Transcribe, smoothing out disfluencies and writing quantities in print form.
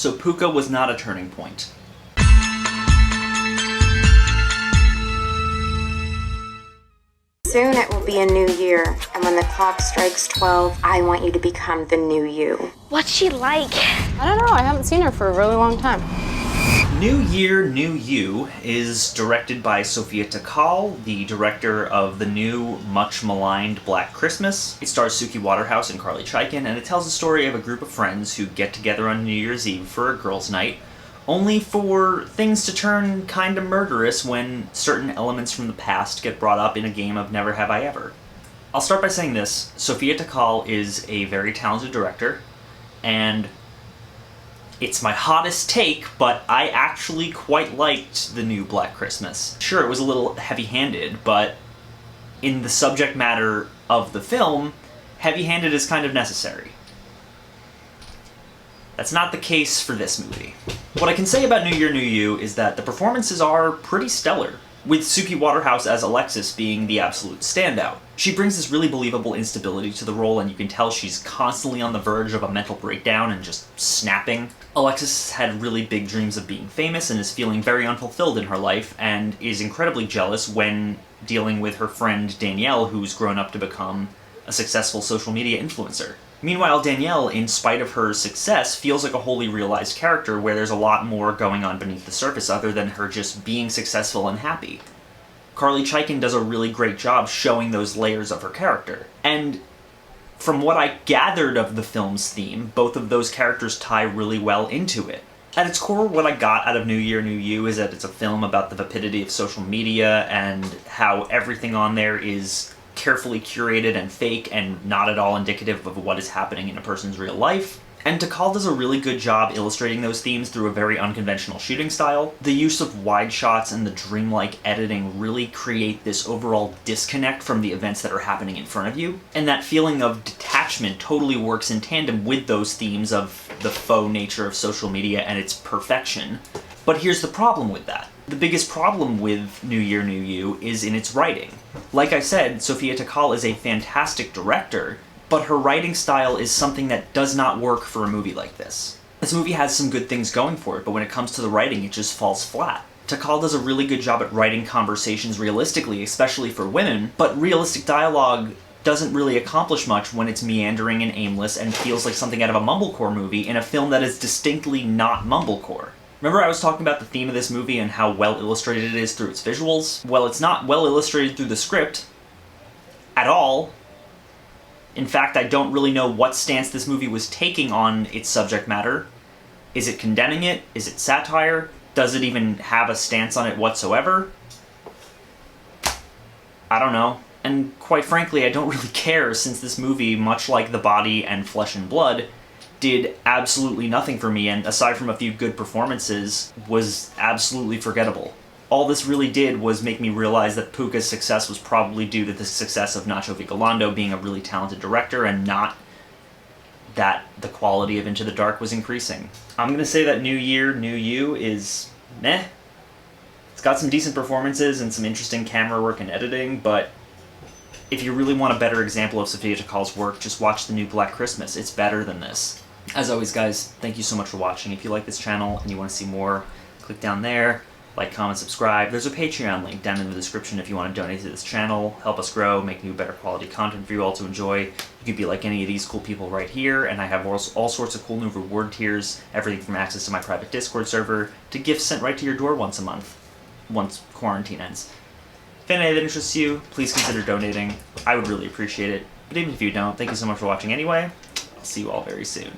so Pucca was not a turning point. Soon it will be a new year, and when the clock strikes 12, I want you to become the new you. What's she like? I don't know, I haven't seen her for a really long time. New Year, New You is directed by Sofia Takal, the director of the new, much maligned Black Christmas. It stars Suki Waterhouse and Carly Chaikin, and it tells the story of a group of friends who get together on New Year's Eve for a girls' night, only for things to turn kinda murderous when certain elements from the past get brought up in a game of Never Have I Ever. I'll start by saying this: Sofia Takal is a very talented director, and it's my hottest take, but I actually quite liked the new Black Christmas. Sure, it was a little heavy-handed, but in the subject matter of the film, heavy-handed is kind of necessary. That's not the case for this movie. What I can say about New Year, New You is that the performances are pretty stellar, with Suki Waterhouse as Alexis being the absolute standout. She brings this really believable instability to the role, and you can tell she's constantly on the verge of a mental breakdown and just snapping. Alexis had really big dreams of being famous and is feeling very unfulfilled in her life, and is incredibly jealous when dealing with her friend Danielle, who's grown up to become a successful social media influencer. Meanwhile, Danielle, in spite of her success, feels like a wholly realized character where there's a lot more going on beneath the surface other than her just being successful and happy. Carly Chaikin does a really great job showing those layers of her character. And from what I gathered of the film's theme, both of those characters tie really well into it. At its core, what I got out of New Year, New You is that it's a film about the vapidity of social media and how everything on there is carefully curated and fake and not at all indicative of what is happening in a person's real life. And Takal does a really good job illustrating those themes through a very unconventional shooting style. The use of wide shots and the dreamlike editing really create this overall disconnect from the events that are happening in front of you. And that feeling of detachment totally works in tandem with those themes of the faux nature of social media and its perfection. But here's the problem with that. The biggest problem with New Year, New You is in its writing. Like I said, Sofia Takal is a fantastic director, but her writing style is something that does not work for a movie like this. This movie has some good things going for it, but when it comes to the writing, it just falls flat. Takal does a really good job at writing conversations realistically, especially for women, but realistic dialogue doesn't really accomplish much when it's meandering and aimless and feels like something out of a mumblecore movie in a film that is distinctly not mumblecore. Remember I was talking about the theme of this movie and how well illustrated it is through its visuals? Well, it's not well illustrated through the script at all. In fact, I don't really know what stance this movie was taking on its subject matter. Is it condemning it? Is it satire? Does it even have a stance on it whatsoever? I don't know. And quite frankly, I don't really care, since this movie, much like The Body and Flesh and Blood, did absolutely nothing for me, and aside from a few good performances, was absolutely forgettable. All this really did was make me realize that Pucca's success was probably due to the success of Nacho Vigalondo being a really talented director, and not that the quality of Into the Dark was increasing. I'm gonna say that New Year, New You is meh. It's got some decent performances and some interesting camera work and editing, but if you really want a better example of Sofia Takal's work, just watch the new Black Christmas. It's better than this. As always, guys, thank you so much for watching. If you like this channel and you want to see more, click down there, like, comment, subscribe. There's a Patreon link down in the description if you want to donate to this channel, help us grow, make new, better quality content for you all to enjoy. You could be like any of these cool people right here, and I have all sorts of cool new reward tiers, everything from access to my private Discord server to gifts sent right to your door once a month, once quarantine ends. If any of that interests you, please consider donating. I would really appreciate it. But even if you don't, thank you so much for watching anyway. I'll see you all very soon.